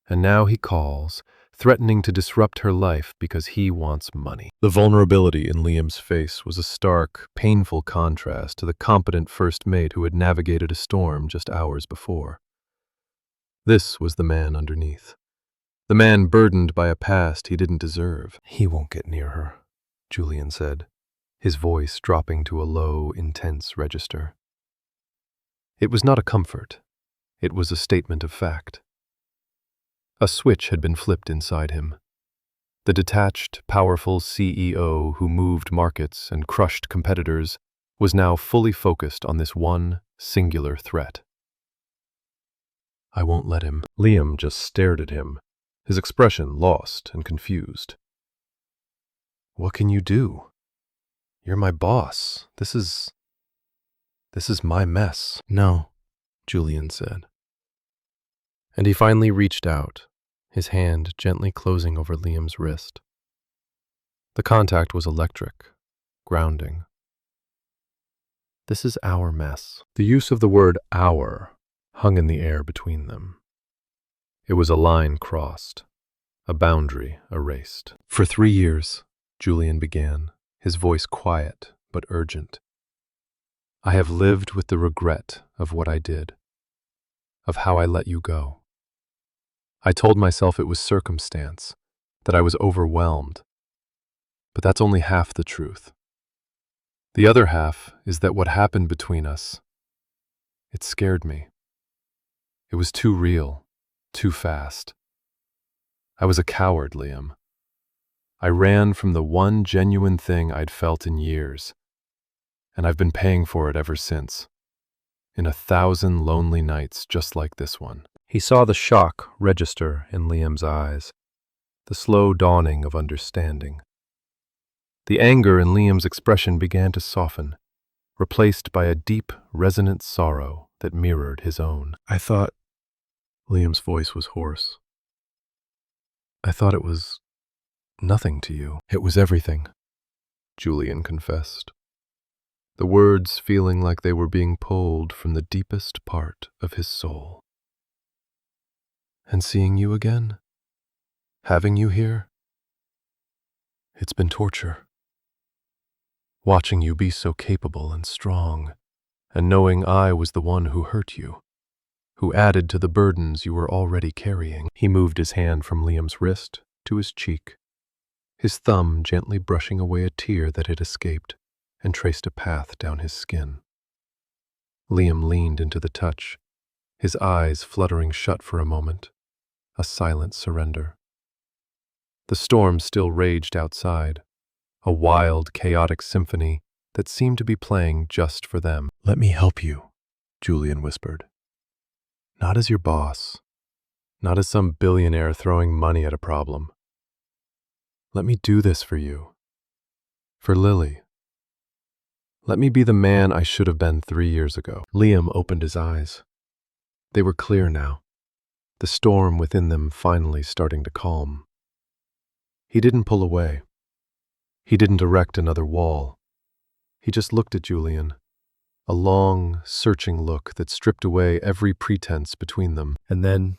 [SPEAKER 1] And now he calls, threatening to disrupt her life because he wants money." The vulnerability in Liam's face was a stark, painful contrast to the competent first mate who had navigated a storm just hours before. This was the man underneath. The man burdened by a past he didn't deserve. "He won't get near her," Julian said, his voice dropping to a low, intense register. It was not a comfort. It was a statement of fact. A switch had been flipped inside him. The detached, powerful CEO who moved markets and crushed competitors was now fully focused on this one, singular threat. "I won't let him." Liam just stared at him, his expression lost and confused. "What can you do? You're my boss. This is my mess." "No," Julian said. And he finally reached out, his hand gently closing over Liam's wrist. The contact was electric, grounding. "This is our mess." The use of the word "our" hung in the air between them. It was a line crossed, a boundary erased. "For 3 years," Julian began, his voice quiet but urgent, "I have lived with the regret of what I did, of how I let you go. I told myself it was circumstance, that I was overwhelmed. But that's only half the truth. The other half is that what happened between us, it scared me. It was too real, too fast. I was a coward, Liam. I ran from the one genuine thing I'd felt in years, and I've been paying for it ever since, in 1,000 lonely nights just like this one." He saw the shock register in Liam's eyes, the slow dawning of understanding. The anger in Liam's expression began to soften, replaced by a deep, resonant sorrow that mirrored his own. "I thought," Liam's voice was hoarse, "I thought it was nothing to you." "It was everything," Julian confessed, the words feeling like they were being pulled from the deepest part of his soul. "And seeing you again, having you here, it's been torture. Watching you be so capable and strong, and knowing I was the one who hurt you, who added to the burdens you were already carrying." He moved his hand from Liam's wrist to his cheek, his thumb gently brushing away a tear that had escaped and traced a path down his skin. Liam leaned into the touch, his eyes fluttering shut for a moment, a silent surrender. The storm still raged outside, a wild, chaotic symphony that seemed to be playing just for them. "Let me help you," Julian whispered. "Not as your boss, not as some billionaire throwing money at a problem. Let me do this for you, for Lily. Let me be the man I should have been 3 years ago." Liam opened his eyes. They were clear now, the storm within them finally starting to calm. He didn't pull away. He didn't erect another wall. He just looked at Julian, a long, searching look that stripped away every pretense between them. And then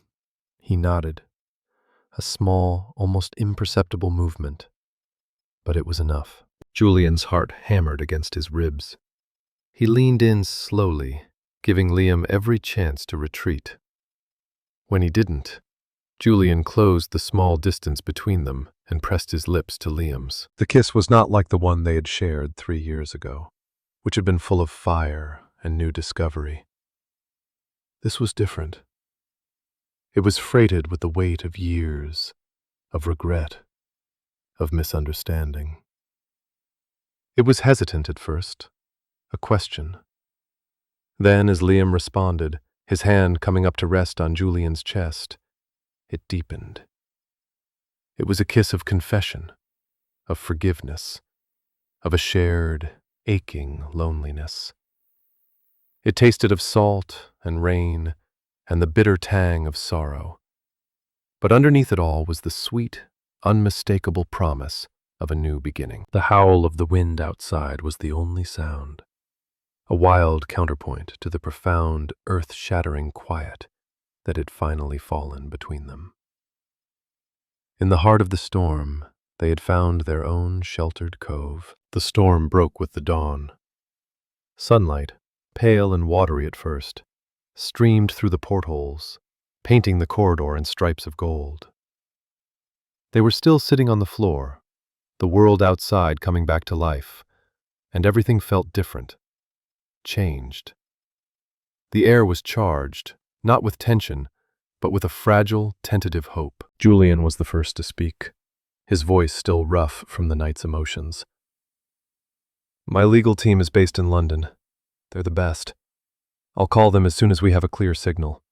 [SPEAKER 1] he nodded, a small, almost imperceptible movement. But it was enough. Julian's heart hammered against his ribs. He leaned in slowly, giving Liam every chance to retreat. When he didn't, Julian closed the small distance between them and pressed his lips to Liam's. The kiss was not like the one they had shared 3 years ago, which had been full of fire and new discovery. This was different. It was freighted with the weight of years, of regret, of misunderstanding. It was hesitant at first, a question. Then, as Liam responded, his hand coming up to rest on Julian's chest, it deepened. It was a kiss of confession, of forgiveness, of a shared, aching loneliness. It tasted of salt and rain and the bitter tang of sorrow. But underneath it all was the sweet, unmistakable promise of a new beginning. The howl of the wind outside was the only sound, a wild counterpoint to the profound, earth-shattering quiet that had finally fallen between them. In the heart of the storm, they had found their own sheltered cove. The storm broke with the dawn. Sunlight, pale and watery at first, streamed through the portholes, painting the corridor in stripes of gold. They were still sitting on the floor, the world outside coming back to life, and everything felt different, changed. The air was charged, not with tension, but with a fragile, tentative hope. Julian was the first to speak, his voice still rough from the night's emotions. "My legal team is based in London. They're the best. I'll call them as soon as we have a clear signal.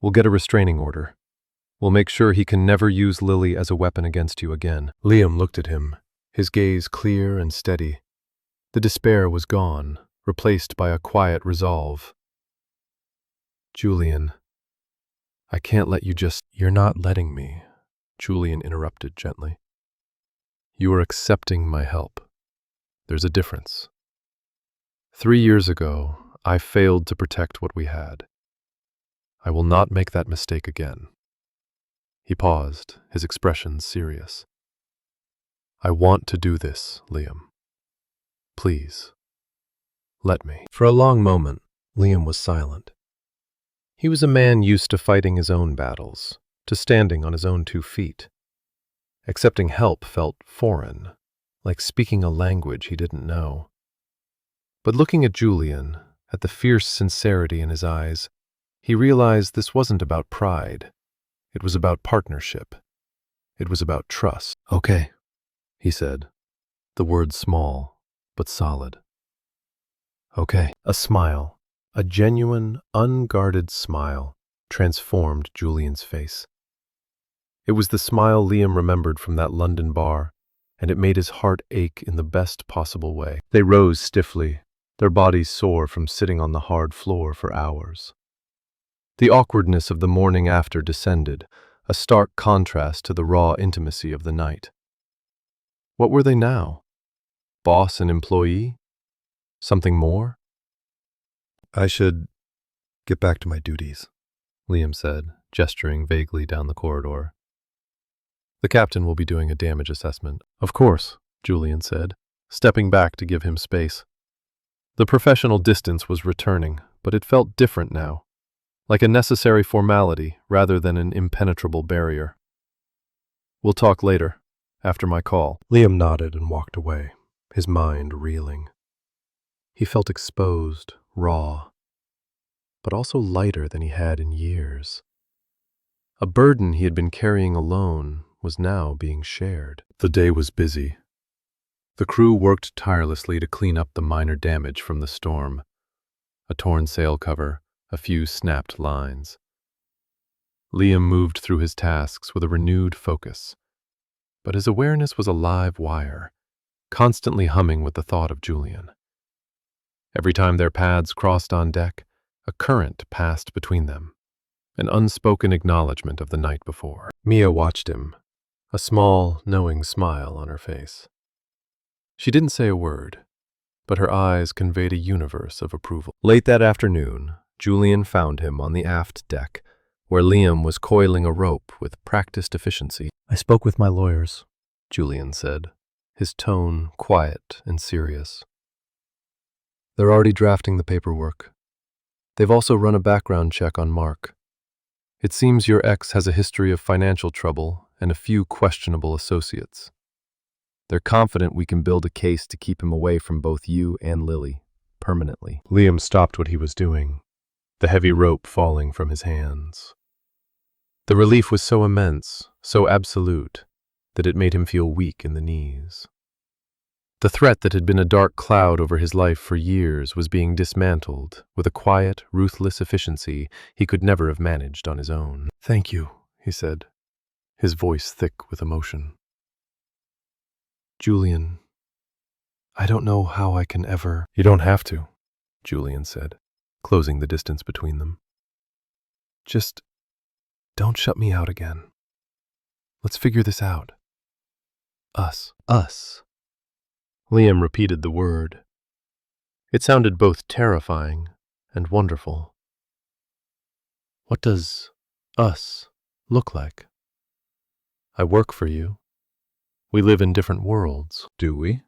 [SPEAKER 1] We'll get a restraining order. We'll make sure he can never use Lily as a weapon against you again." Liam looked at him, his gaze clear and steady. The despair was gone, replaced by a quiet resolve. "Julian, I can't let you just—" "You're not letting me," Julian interrupted gently. "You are accepting my help. There's a difference. 3 years ago, I failed to protect what we had. I will not make that mistake again." He paused, his expression serious. "I want to do this, Liam. Please, let me." For a long moment, Liam was silent. He was a man used to fighting his own battles, to standing on his own 2 feet. Accepting help felt foreign, like speaking a language he didn't know. But looking at Julian, at the fierce sincerity in his eyes, he realized this wasn't about pride. It was about partnership. It was about trust. "Okay," he said, the words small but solid. "Okay." A smile, a genuine, unguarded smile, transformed Julian's face. It was the smile Liam remembered from that London bar, and it made his heart ache in the best possible way. They rose stiffly, their bodies sore from sitting on the hard floor for hours. The awkwardness of the morning after descended, a stark contrast to the raw intimacy of the night. What were they now? Boss and employee? Something more? "I should get back to my duties," Liam said, gesturing vaguely down the corridor. "The captain will be doing a damage assessment." "Of course," Julian said, stepping back to give him space. The professional distance was returning, but it felt different now, like a necessary formality rather than an impenetrable barrier. "We'll talk later, after my call." Liam nodded and walked away, his mind reeling. He felt exposed, raw, but also lighter than he had in years. A burden he had been carrying alone was now being shared. The day was busy. The crew worked tirelessly to clean up the minor damage from the storm. A torn sail cover, a few snapped lines. Liam moved through his tasks with a renewed focus, but his awareness was a live wire, constantly humming with the thought of Julian. Every time their paths crossed on deck, a current passed between them, an unspoken acknowledgement of the night before. Mia watched him, a small, knowing smile on her face. She didn't say a word, but her eyes conveyed a universe of approval. Late that afternoon, Julian found him on the aft deck, where Liam was coiling a rope with practiced efficiency. "I spoke with my lawyers," Julian said, his tone quiet and serious. "They're already drafting the paperwork. They've also run a background check on Mark. It seems your ex has a history of financial trouble and a few questionable associates. They're confident we can build a case to keep him away from both you and Lily, permanently." Liam stopped what he was doing, the heavy rope falling from his hands. The relief was so immense, so absolute, that it made him feel weak in the knees. The threat that had been a dark cloud over his life for years was being dismantled with a quiet, ruthless efficiency he could never have managed on his own. "Thank you," he said, his voice thick with emotion. "Julian, I don't know how I can ever—" "You don't have to," Julian said, closing the distance between them. "Just don't shut me out again. Let's figure this out. Us." "Us." Liam repeated the word. It sounded both terrifying and wonderful. "What does us look like? I work for you. We live in different worlds." "Do we?"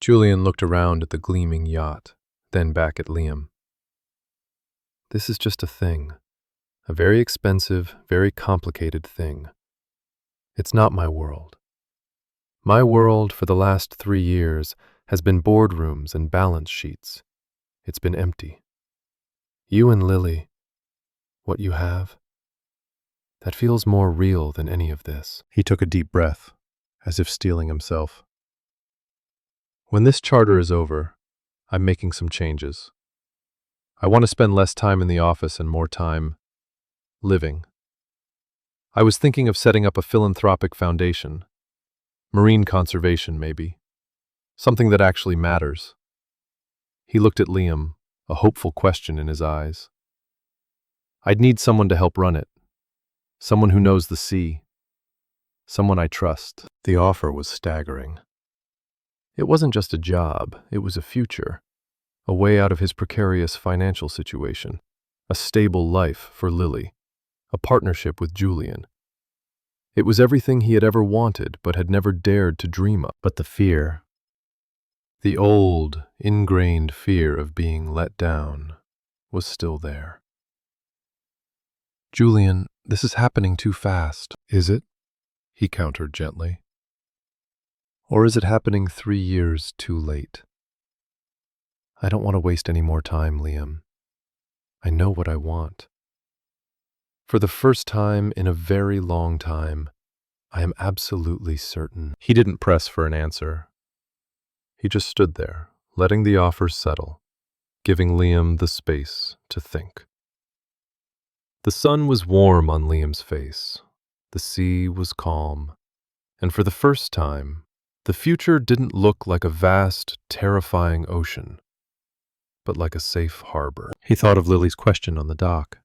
[SPEAKER 1] Julian looked around at the gleaming yacht, then back at Liam. "This is just a thing. A very expensive, very complicated thing. It's not my world. My world for the last 3 years has been boardrooms and balance sheets. It's been empty. You and Lily, what you have, that feels more real than any of this." He took a deep breath, as if steeling himself. "When this charter is over, I'm making some changes. I want to spend less time in the office and more time living. I was thinking of setting up a philanthropic foundation. Marine conservation, maybe. Something that actually matters. He looked at Liam, a hopeful question in his eyes. I'd need someone to help run it. Someone who knows the sea. Someone I trust. The offer was staggering. It wasn't just a job, it was a future. A way out of his precarious financial situation. A stable life for Lily. A partnership with Julian. It was everything he had ever wanted but had never dared to dream of. But the fear, the old, ingrained fear of being let down, was still there. Julian, this is happening too fast. Is it? He countered gently. Or is it happening 3 years too late? I don't want to waste any more time, Liam. I know what I want. For the first time in a very long time, I am absolutely certain. He didn't press for an answer. He just stood there, letting the offer settle, giving Liam the space to think. The sun was warm on Liam's face. The sea was calm. And for the first time, the future didn't look like a vast, terrifying ocean, but like a safe harbor. He thought of Lily's question on the dock.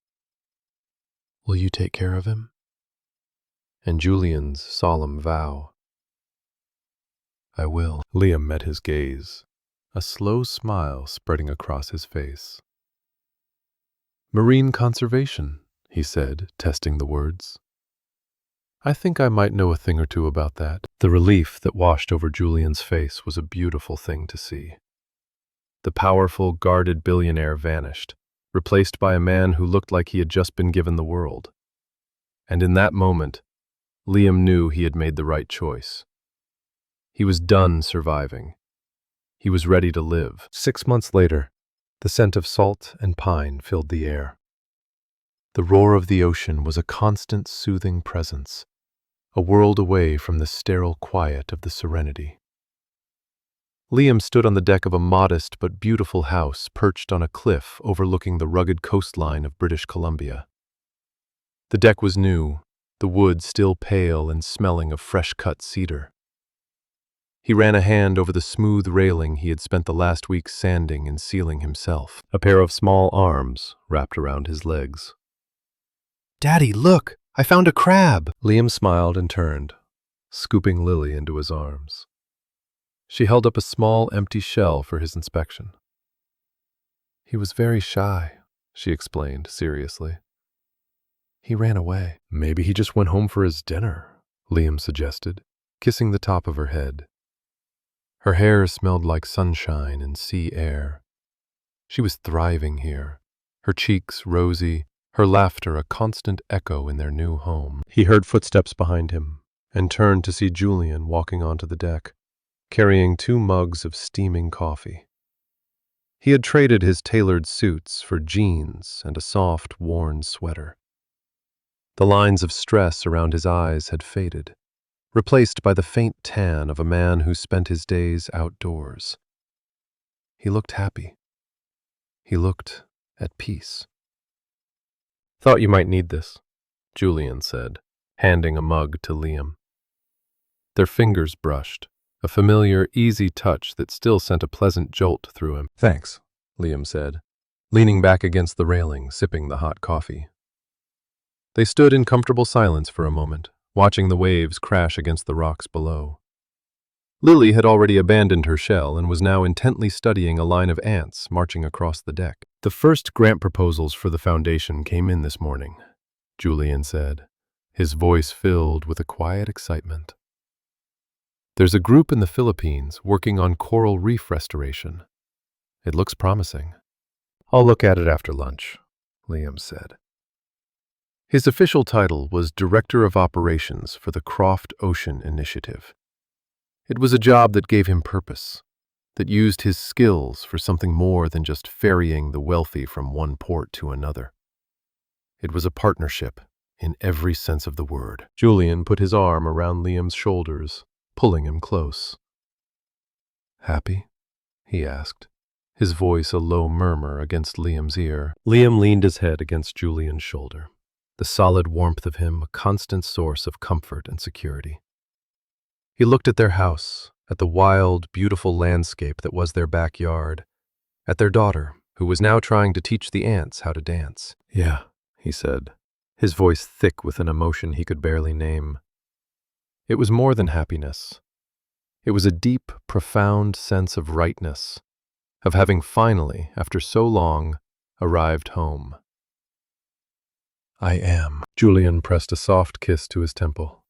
[SPEAKER 1] Will you take care of him? And Julian's solemn vow. I will. Liam met his gaze, a slow smile spreading across his face. Marine conservation, he said, testing the words. I think I might know a thing or two about that. The relief that washed over Julian's face was a beautiful thing to see. The powerful, guarded billionaire vanished, replaced by a man who looked like he had just been given the world. And in that moment, Liam knew he had made the right choice. He was done surviving. He was ready to live. 6 months later, the scent of salt and pine filled the air. The roar of the ocean was a constant, soothing presence, a world away from the sterile quiet of the serenity. Liam stood on the deck of a modest but beautiful house perched on a cliff overlooking the rugged coastline of British Columbia. The deck was new, the wood still pale and smelling of fresh-cut cedar. He ran a hand over the smooth railing he had spent the last week sanding and sealing himself. A pair of small arms wrapped around his legs. Daddy, look! I found a crab! Liam smiled and turned, scooping Lily into his arms. She held up a small, empty shell for his inspection. He was very shy, she explained seriously. He ran away. Maybe he just went home for his dinner, Liam suggested, kissing the top of her head. Her hair smelled like sunshine and sea air. She was thriving here, her cheeks rosy, her laughter a constant echo in their new home. He heard footsteps behind him and turned to see Julian walking onto the deck, carrying 2 mugs of steaming coffee. He had traded his tailored suits for jeans and a soft, worn sweater. The lines of stress around his eyes had faded, replaced by the faint tan of a man who spent his days outdoors. He looked happy. He looked at peace. Thought you might need this, Julian said, handing a mug to Liam. Their fingers brushed, a familiar, easy touch that still sent a pleasant jolt through him. Thanks, Liam said, leaning back against the railing, sipping the hot coffee. They stood in comfortable silence for a moment, watching the waves crash against the rocks below. Lily had already abandoned her shell and was now intently studying a line of ants marching across the deck. The first grant proposals for the foundation came in this morning, Julian said, his voice filled with a quiet excitement. There's a group in the Philippines working on coral reef restoration. It looks promising. I'll look at it after lunch, Liam said. His official title was Director of Operations for the Croft Ocean Initiative. It was a job that gave him purpose, that used his skills for something more than just ferrying the wealthy from one port to another. It was a partnership in every sense of the word. Julian put his arm around Liam's shoulders, pulling him close. Happy? He asked, his voice a low murmur against Liam's ear. Liam leaned his head against Julian's shoulder. the solid warmth of him a constant source of comfort and security. He looked at their house, at the wild, beautiful landscape that was their backyard, at their daughter, who was now trying to teach the ants how to dance. "Yeah," he said, his voice thick with an emotion he could barely name. It was more than happiness. It was a deep, profound sense of rightness, of having finally, after so long, arrived home. "I am." Julian pressed a soft kiss to his temple.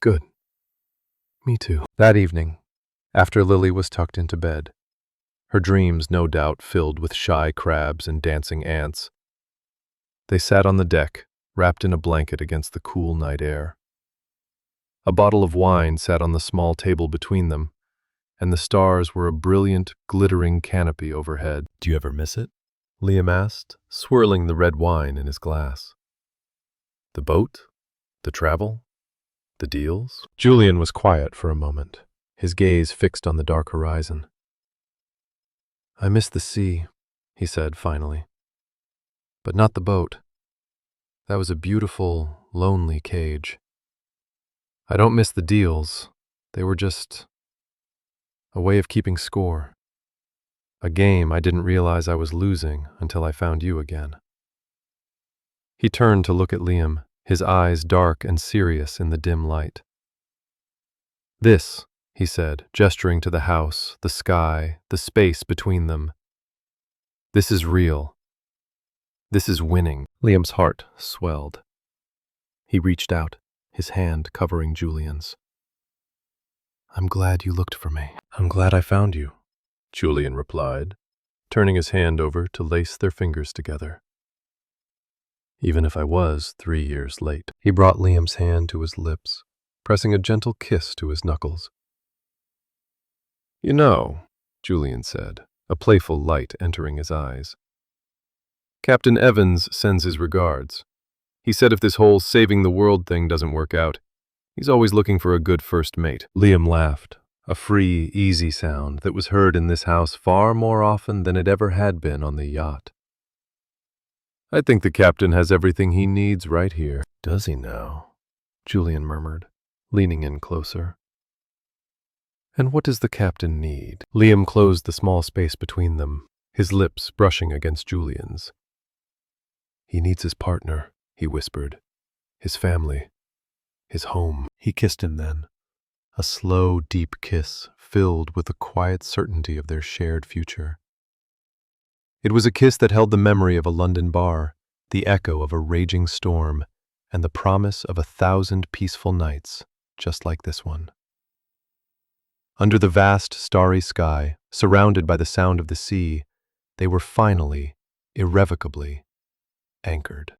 [SPEAKER 1] "Good. Me too." That evening, after Lily was tucked into bed, her dreams no doubt filled with shy crabs and dancing ants, they sat on the deck, wrapped in a blanket against the cool night air. A bottle of wine sat on the small table between them, and the stars were a brilliant, glittering canopy overhead. "Do you ever miss it?" Liam asked, swirling the red wine in his glass. "The boat? The travel? The deals?" Julian was quiet for a moment, his gaze fixed on the dark horizon. "I miss the sea," he said finally. "But not the boat. That was a beautiful, lonely cage. I don't miss the deals. They were just a way of keeping score. A game I didn't realize I was losing until I found you again." He turned to look at Liam, his eyes dark and serious in the dim light. "This," he said, gesturing to the house, the sky, the space between them. "This is real. This is winning." Liam's heart swelled. He reached out, his hand covering Julian's. "I'm glad you looked for me." "I'm glad I found you," Julian replied, turning his hand over to lace their fingers together. "Even if I was 3 years late." He brought Liam's hand to his lips, pressing a gentle kiss to his knuckles. "You know," Julian said, a playful light entering his eyes, "Captain Evans sends his regards. He said if this whole saving the world thing doesn't work out, he's always looking for a good first mate." Liam laughed, a free, easy sound that was heard in this house far more often than it ever had been on the yacht. "I think the captain has everything he needs right here." "Does he now?" Julian murmured, leaning in closer. "And what does the captain need?" Liam closed the small space between them, his lips brushing against Julian's. "He needs his partner," he whispered, "his family, his home." He kissed him then, a slow, deep kiss filled with the quiet certainty of their shared future. It was a kiss that held the memory of a London bar, the echo of a raging storm, and the promise of 1,000 peaceful nights, just like this one. Under the vast, starry sky, surrounded by the sound of the sea, they were finally, irrevocably, anchored.